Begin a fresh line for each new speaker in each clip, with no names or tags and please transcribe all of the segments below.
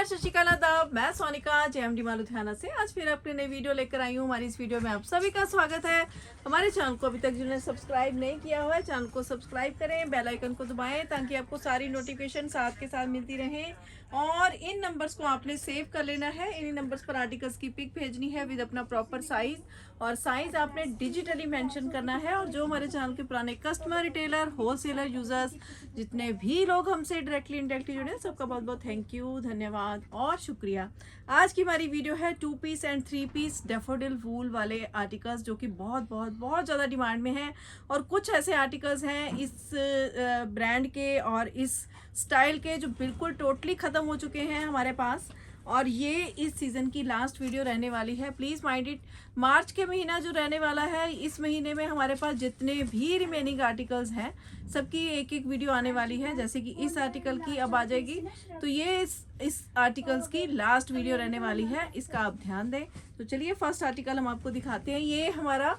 नमस्कार, सत श्री अकाल, आदाब। मैं सोनिका जेएमडी माल लुधियाना से आज फिर अपनी नई वीडियो लेकर आई हूँ। हमारी इस वीडियो में आप सभी का स्वागत है। हमारे चैनल को अभी तक जिन्होंने सब्सक्राइब नहीं किया हुआ है, चैनल को सब्सक्राइब करें, बेल आइकन को दबाएं ताकि आपको सारी नोटिफिकेशन साथ के साथ मिलती रहें। और इन नंबर्स को आपने सेव कर लेना है। इन्हीं नंबर्स पर आर्टिकल्स की पिक भेजनी है विद अपना प्रॉपर साइज, और साइज आपने डिजिटली मेंशन करना है। और जो हमारे चैनल के पुराने कस्टमर, रिटेलर, होलसेलर, यूजर्स, जितने भी लोग हमसे डायरेक्टली इनडायरेक्टली जुड़े हैं, सबका बहुत बहुत थैंक यू, धन्यवाद और शुक्रिया। आज की हमारी वीडियो है 2 पीस एंड 3 पीस डैफोडिल वूल वाले आर्टिकल्स, जो कि बहुत बहुत बहुत ज़्यादा डिमांड में हैं। और कुछ ऐसे आर्टिकल्स हैं इस ब्रांड के और इस स्टाइल के जो बिल्कुल टोटली ख़त्म हो चुके हैं हमारे पास, और ये इस सीज़न की लास्ट वीडियो रहने वाली है। प्लीज़ माइंड इट, मार्च के महीना जो रहने वाला है, इस महीने में हमारे पास जितने भी रिमेनिंग आर्टिकल्स हैं सबकी एक एक वीडियो आने वाली है। जैसे कि इस आर्टिकल की अब आ जाएगी, तो ये इस आर्टिकल्स की लास्ट वीडियो रहने वाली है, इसका आप ध्यान दें। तो चलिए फर्स्ट आर्टिकल हम आपको दिखाते हैं। ये हमारा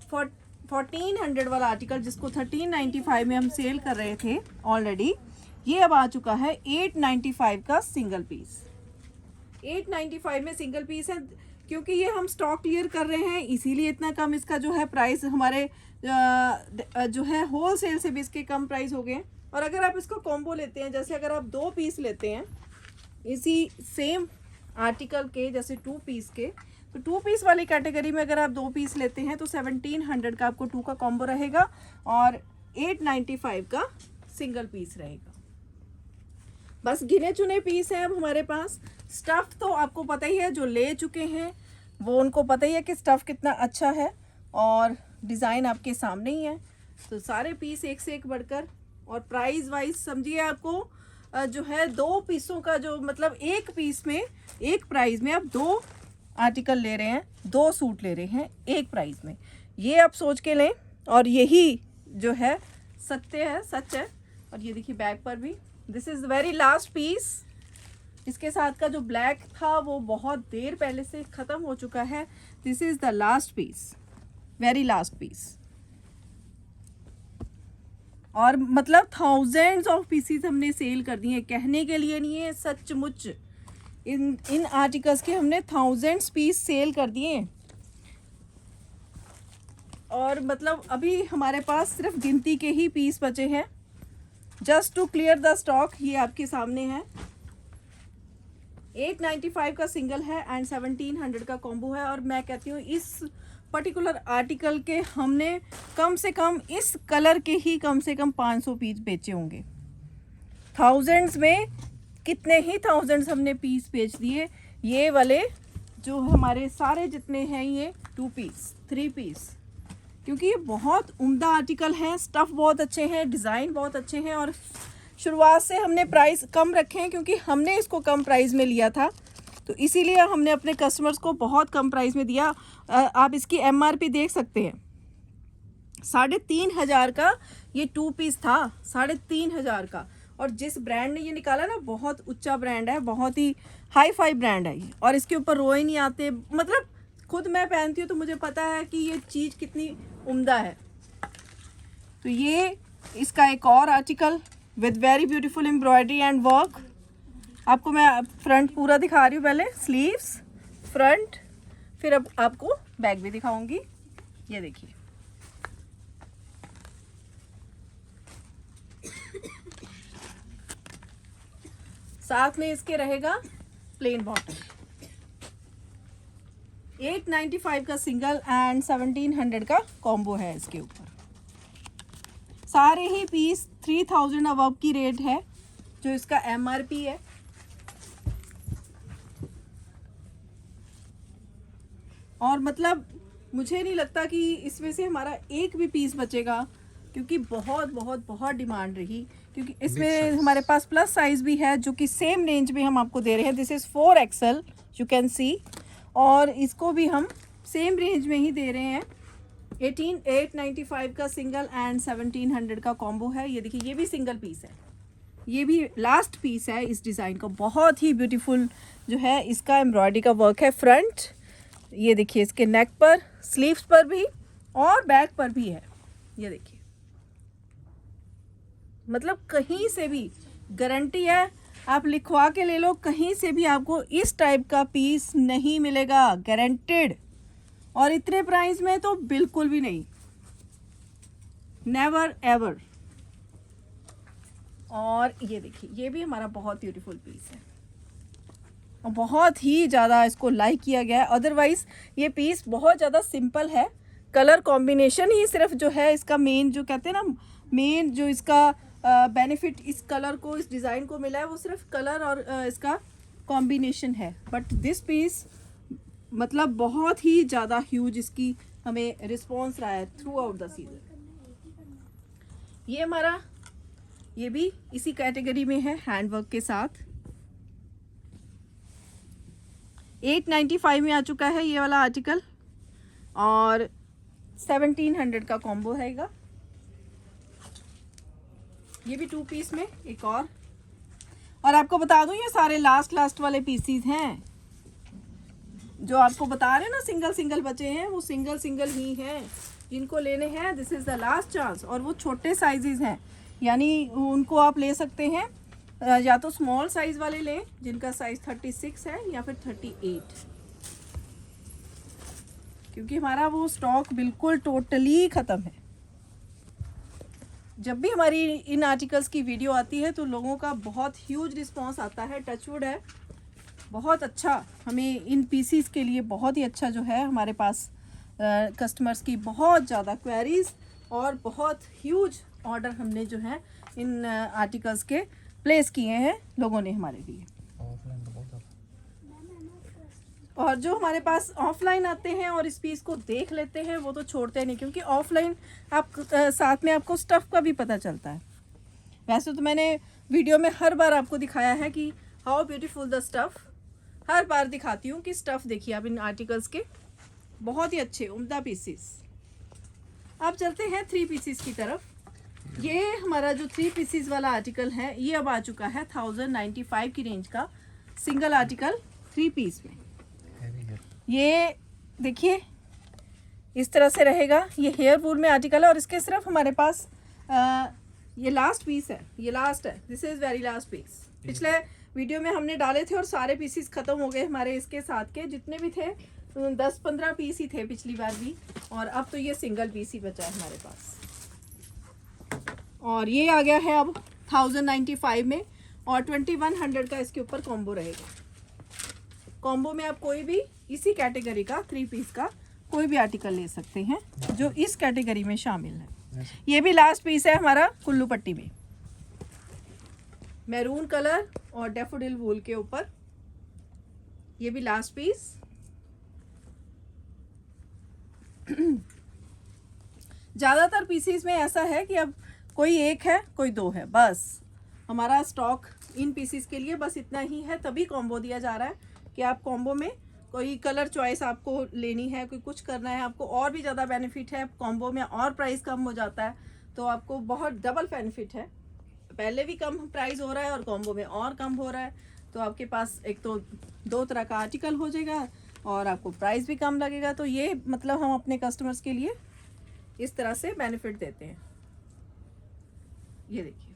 1400 वाला आर्टिकल, जिसको 1395 में हम सेल कर रहे थे ऑलरेडी, ये अब आ चुका है 895 का सिंगल पीस। 895 में सिंगल पीस है, क्योंकि ये हम स्टॉक क्लियर कर रहे हैं, इसीलिए इतना कम इसका जो है प्राइस हमारे जो है होल सेल से भी इसके कम प्राइस हो गए। और अगर आप इसको कॉम्बो लेते हैं, जैसे अगर आप 2 पीस लेते हैं इसी सेम आर्टिकल के, जैसे 2 पीस के, तो 2 पीस वाली कैटेगरी में अगर आप 2 पीस लेते हैं तो 1700 का आपको 2 का कॉम्बो रहेगा और 895 का सिंगल पीस रहेगा। बस गिने चुने पीस हैं अब हमारे पास। स्टफ़ तो आपको पता ही है, जो ले चुके हैं वो उनको पता ही है कि स्टफ़ कितना अच्छा है, और डिज़ाइन आपके सामने ही है। तो सारे पीस एक से एक बढ़कर, और प्राइस वाइज समझिए आपको जो है 2 पीसों का जो मतलब एक पीस में एक प्राइस में आप 2 आर्टिकल ले रहे हैं, 2 सूट ले रहे हैं एक प्राइस में। ये आप सोच के लें, और यही जो है सत्य है, सच है। और ये देखिए बैक पर भी, this is very last piece. इसके साथ का जो ब्लैक था वो बहुत देर पहले से ख़त्म हो चुका है। This is the last piece, very last piece. और मतलब थाउजेंड्स ऑफ पीसीस हमने सेल कर दिए, कहने के लिए नहीं है, सचमुच इन आर्टिकल्स के हमने थाउजेंड्स पीस सेल कर दिए। और मतलब अभी हमारे पास सिर्फ गिनती के ही पीस बचे हैं, just to clear the stock. ये आपके सामने है। 895 का सिंगल है एंड 1700 का कॉम्बो है। और मैं कहती हूँ इस पर्टिकुलर आर्टिकल के हमने कम से कम इस कलर के ही कम से कम 500 पीस बेचे होंगे। थाउजेंड्स में कितने ही थाउजेंड्स हमने पीस बेच दिए। ये वाले जो हमारे सारे जितने हैं, ये 2 पीस 3 पीस, क्योंकि ये बहुत उम्दा आर्टिकल हैं, स्टफ़ बहुत अच्छे हैं, डिज़ाइन बहुत अच्छे हैं। और शुरुआत से हमने प्राइस कम रखे हैं, क्योंकि हमने इसको कम प्राइस में लिया था, तो इसीलिए हमने अपने कस्टमर्स को बहुत कम प्राइस में दिया। आप इसकी MRP देख सकते हैं, 3500 का ये 2 पीस था, 3500 का। और जिस ब्रांड ने ये निकाला ना, बहुत ऊंचा ब्रांड है, बहुत ही हाई फाई ब्रांड है ये, और इसके ऊपर रोए नहीं आते। मतलब खुद मैं पहनती हूँ तो मुझे पता है कि ये चीज़ कितनी उम्दा है। तो ये इसका एक और article with very beautiful embroidery and work. आपको मैं फ्रंट पूरा दिखा रही हूँ, पहले स्लीव्स, फ्रंट, फिर अब आपको बैक भी दिखाऊंगी। ये देखिए, साथ में इसके रहेगा प्लेन बॉटम। 895 का सिंगल एंड 1700 का कॉम्बो है इसके ऊपर। सारे ही पीस 3000 अबव की रेट है, जो इसका MRP है। और मतलब मुझे नहीं लगता कि इसमें से हमारा एक भी पीस बचेगा, क्योंकि बहुत बहुत बहुत डिमांड रही। क्योंकि इसमें हमारे पास प्लस साइज भी है, जो कि सेम रेंज में हम आपको दे रहे हैं। This is 4XL, you can see. और इसको भी हम सेम रेंज में ही दे रहे हैं। 895 का सिंगल एंड 1700 का कॉम्बो है। ये देखिए, ये भी सिंगल पीस है, ये भी लास्ट पीस है इस डिज़ाइन का। बहुत ही ब्यूटीफुल जो है इसका एम्ब्रॉयडरी का वर्क है। फ्रंट ये देखिए, इसके नेक पर, स्लीव्स पर भी और बैक पर भी है। ये देखिए, मतलब कहीं से भी गारंटी है आप लिखवा के ले लो, कहीं से भी आपको इस टाइप का पीस नहीं मिलेगा, गारंटेड। और इतने प्राइस में तो बिल्कुल भी नहीं, नेवर एवर। और ये देखिए, ये भी हमारा बहुत ब्यूटीफुल पीस है और बहुत ही ज़्यादा इसको लाइक किया गया है। अदरवाइज ये पीस बहुत ज़्यादा सिंपल है, कलर कॉम्बिनेशन ही सिर्फ जो है इसका मेन, जो कहते हैं ना मेन, जो इसका बेनिफिट इस कलर को, इस डिज़ाइन को मिला है, वो सिर्फ कलर और इसका कॉम्बिनेशन है। बट दिस पीस मतलब बहुत ही ज़्यादा ह्यूज इसकी हमें रिस्पॉन्स रहा है थ्रू आउट द सीजन। ये हमारा, ये भी इसी कैटेगरी में है, हैंडवर्क के साथ। 895 में आ चुका है ये वाला आर्टिकल और 1700 का कॉम्बो रहेगा। ये भी 2 पीस में एक और आपको बता दूं, ये सारे लास्ट वाले पीसीज हैं। जो आपको बता रहे हैं ना सिंगल सिंगल बचे हैं, वो सिंगल ही हैं। जिनको लेने हैं this is the last chance. और वो छोटे साइजेस हैं, यानी उनको आप ले सकते हैं, या तो स्मॉल साइज वाले लें जिनका साइज 36 है या फिर 38, क्योंकि हमारा वो स्टॉक बिल्कुल टोटली ख़त्म है। जब भी हमारी इन आर्टिकल्स की वीडियो आती है तो लोगों का बहुत ह्यूज रिस्पांस आता है, टचवुड है, बहुत अच्छा। हमें इन पीसीस के लिए बहुत ही अच्छा जो है, हमारे पास कस्टमर्स की बहुत ज़्यादा क्वेरीज और बहुत ह्यूज ऑर्डर हमने जो है इन आर्टिकल्स के प्लेस किए हैं लोगों ने हमारे लिए। और जो हमारे पास ऑफलाइन आते हैं और इस पीस को देख लेते हैं, वो तो छोड़ते नहीं, क्योंकि ऑफलाइन आप साथ में आपको स्टफ़ का भी पता चलता है। वैसे तो मैंने वीडियो में हर बार आपको दिखाया है कि हाउ ब्यूटीफुल द स्टफ़, हर बार दिखाती हूँ कि स्टफ़ देखिए आप इन आर्टिकल्स के, बहुत ही अच्छे उम्दा पीसीस। अब चलते हैं 3 पीसीस की तरफ। ये हमारा जो 3 पीसीस वाला आर्टिकल है, ये अब आ चुका है 1095 की रेंज का सिंगल आर्टिकल 3 पीस में। ये देखिए इस तरह से रहेगा, ये हेयर वूल में आर्टिकल है और इसके सिर्फ हमारे पास ये लास्ट पीस है, ये लास्ट है, this is very last piece. पिछले वीडियो में हमने डाले थे और सारे पीसीस ख़त्म हो गए हमारे, इसके साथ के जितने भी थे 10-15 पीस ही थे पिछली बार भी, और अब तो ये सिंगल पीस ही बचा है हमारे पास। और ये आ गया है अब 1095 में और 2100 का इसके ऊपर कॉम्बो रहेगा। कॉम्बो में आप कोई भी इसी कैटेगरी का 3 पीस का कोई भी आर्टिकल ले सकते हैं जो इस कैटेगरी में शामिल है। ये भी लास्ट पीस है हमारा कुल्लू पट्टी में, मैरून कलर और डैफोडिल वूल के ऊपर, ये भी लास्ट पीस। ज़्यादातर पीसीस में ऐसा है कि अब कोई एक है कोई 2 है, बस हमारा स्टॉक इन पीसीस के लिए बस इतना ही है, तभी कॉम्बो दिया जा रहा है कि आप कॉम्बो में कोई कलर चॉइस आपको लेनी है, कोई कुछ करना है, आपको और भी ज़्यादा बेनिफिट है कॉम्बो में, और प्राइस कम हो जाता है तो आपको बहुत डबल बेनिफिट है। पहले भी कम प्राइस हो रहा है और कॉम्बो में और कम हो रहा है, तो आपके पास एक तो 2 तरह का आर्टिकल हो जाएगा और आपको प्राइस भी कम लगेगा। तो ये मतलब हम अपने कस्टमर्स के लिए इस तरह से बेनिफिट देते हैं। ये देखिए,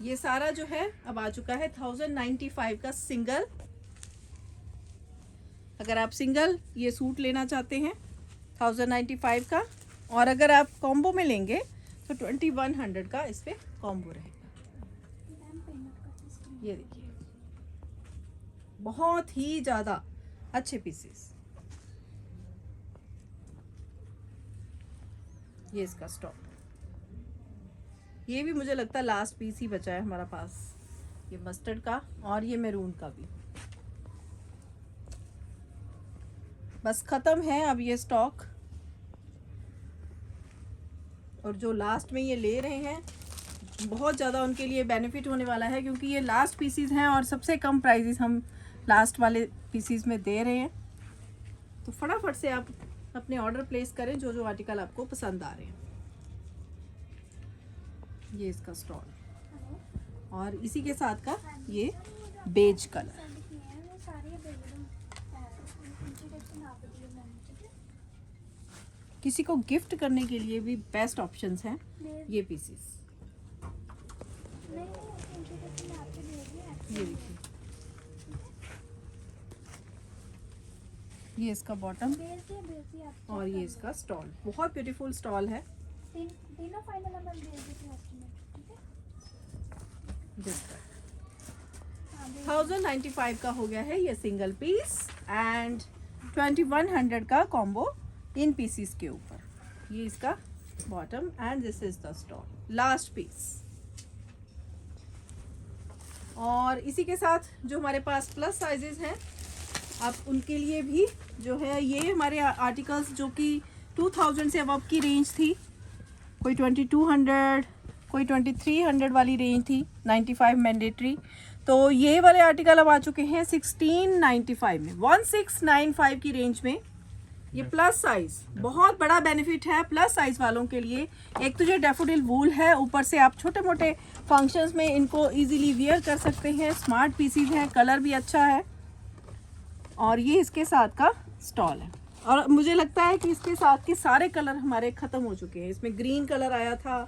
ये सारा जो है अब आ चुका है 1095 का सिंगल। अगर आप सिंगल ये सूट लेना चाहते हैं 1095 का, और अगर आप कॉम्बो में लेंगे तो 2100 का इस पे कॉम्बो रहेगा। ये देखिए, बहुत ही ज़्यादा अच्छे पीसेस। ये इसका स्टॉक, ये भी मुझे लगता है लास्ट पीस ही बचा है हमारा पास, ये मस्टर्ड का और ये मैरून का भी बस ख़त्म है अब ये स्टॉक। और जो लास्ट में ये ले रहे हैं बहुत ज़्यादा उनके लिए बेनिफिट होने वाला है, क्योंकि ये लास्ट पीसीज हैं और सबसे कम प्राइसेस हम लास्ट वाले पीसीज में दे रहे हैं। तो फटाफट से आप अपने ऑर्डर प्लेस करें जो जो आर्टिकल आपको पसंद आ रहे हैं। ये इसका स्टॉल और इसी के साथ का ये बेज कलर, किसी को गिफ्ट करने के लिए भी बेस्ट ऑप्शंस हैं ये पीसेस। ये देखिए, ये इसका बॉटम और ये इसका स्टॉल, बहुत ब्यूटीफुल स्टॉल है।
तीनों फाइनल हम भेज देते हैं एस्टिमेट, ठीक है।
1095 का हो गया है ये सिंगल पीस एंड 2100 का कॉम्बो इन पीसीस के ऊपर। ये इसका bottom and this is the stall, last piece. और इसी के साथ जो हमारे पास प्लस साइजेस हैं, आप उनके लिए भी जो है ये हमारे आर्टिकल्स जो कि 2000 से अबव की रेंज थी, कोई 2200, कोई 2300 वाली रेंज थी, 95 मैंडेटरी। तो ये वाले आर्टिकल अब आ चुके हैं 1695 में, 1695 की रेंज में। ये प्लस साइज, बहुत बड़ा बेनिफिट है प्लस साइज वालों के लिए। एक तो जो डैफोडिल वूल है, ऊपर से आप छोटे मोटे फंक्शंस में इनको इजीली वियर कर सकते हैं। स्मार्ट पीसीज हैं, कलर भी अच्छा है। और ये इसके साथ का स्टॉल है। और मुझे लगता है कि इसके साथ के सारे कलर हमारे ख़त्म हो चुके हैं। इसमें ग्रीन कलर आया था,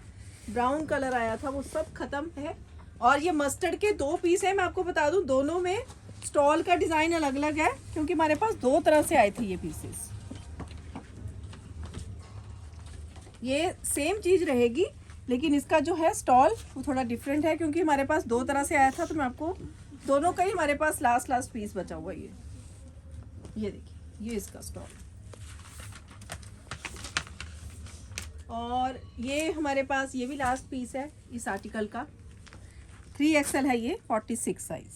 ब्राउन कलर आया था, वो सब ख़त्म है। और ये मस्टर्ड के 2 पीस हैं। मैं आपको बता दूं, दोनों में स्टॉल का डिज़ाइन अलग अलग है, क्योंकि हमारे पास 2 तरह से आए थे ये पीसेस। ये सेम चीज़ रहेगी, लेकिन इसका जो है स्टॉल वो थोड़ा डिफरेंट है, क्योंकि हमारे पास 2 तरह से आया था। तो मैं आपको दोनों का ही, हमारे पास लास्ट पीस बचा हुआ है। ये देखिए, ये इसका स्टॉल। और ये हमारे पास ये भी लास्ट पीस है इस आर्टिकल का। 3XL है ये, 46 साइज।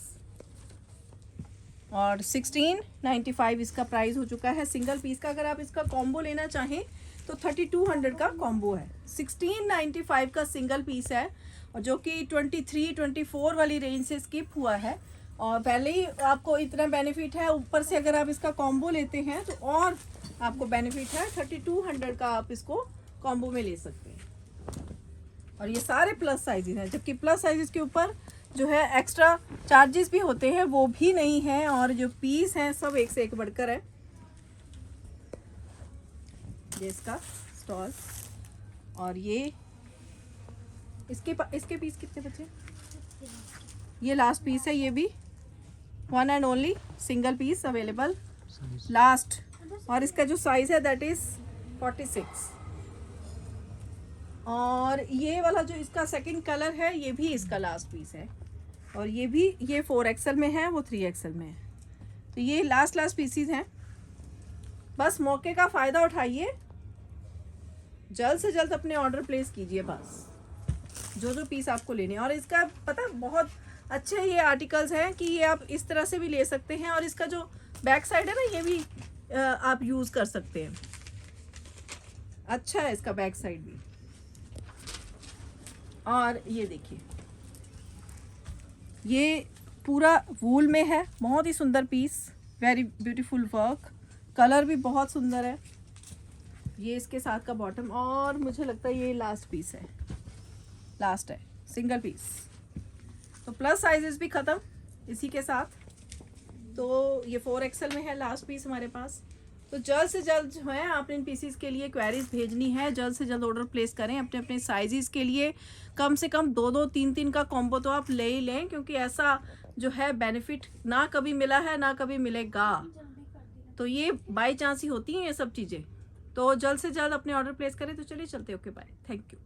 और 1695 इसका प्राइस हो चुका है सिंगल पीस का। अगर आप इसका कॉम्बो लेना चाहें तो 3200 का कॉम्बो है। 1695 का सिंगल पीस है, और जो कि 23-24 वाली रेंज से स्किप हुआ है। और पहले ही आपको इतना बेनिफिट है, ऊपर से अगर आप इसका कॉम्बो लेते हैं तो और आपको बेनिफिट है। 3200 का आप इसको कॉम्बो में ले सकते हैं। और ये सारे प्लस साइजेस हैं, जबकि प्लस साइजेस के ऊपर जो है एक्स्ट्रा चार्जेस भी होते हैं, वो भी नहीं है। और जो पीस हैं सब एक से एक बढ़कर है। ये इसका स्टॉल। और ये इसके पीस कितने बचे? ये लास्ट पीस है, ये भी 1 and only single piece available last. और इसका जो साइज है दैट इज 46। और ये वाला जो इसका सेकंड कलर है, ये भी इसका लास्ट पीस है। और ये भी, ये 4XL में है, वो 3XL में है। तो ये लास्ट पीसीज हैं। बस मौके का फ़ायदा उठाइए, जल्द से जल्द अपने ऑर्डर प्लेस कीजिए बस, जो पीस आपको लेने। और इसका पता, बहुत अच्छे ये आर्टिकल्स हैं कि ये आप इस तरह से भी ले सकते हैं। और इसका जो बैक साइड है ना, ये भी आप यूज़ कर सकते हैं। अच्छा है इसका बैक साइड भी। और ये देखिए, ये पूरा वूल में है, बहुत ही सुंदर piece, very beautiful work, colour भी बहुत सुंदर है। ये इसके साथ का बॉटम। और मुझे लगता है ये लास्ट पीस है, लास्ट है सिंगल पीस। तो प्लस साइजेस भी ख़त्म इसी के साथ। तो ये 4XL में है लास्ट पीस हमारे पास। तो जल्द से जल्द जो है आपने इन पीसीस के लिए क्वेरीज भेजनी है, जल्द से जल्द ऑर्डर प्लेस करें अपने अपने साइजेस के लिए। कम से कम 2-2, 3-3 का कॉम्बो तो आप ले ही लें, क्योंकि ऐसा जो है बेनिफिट ना कभी मिला है ना कभी मिलेगा। तो ये बाई चांस ही होती हैं ये सब चीज़ें। तो जल्द से जल्द अपने ऑर्डर प्लेस करें। तो चलिए चलते, ओके बाय, थैंक यू।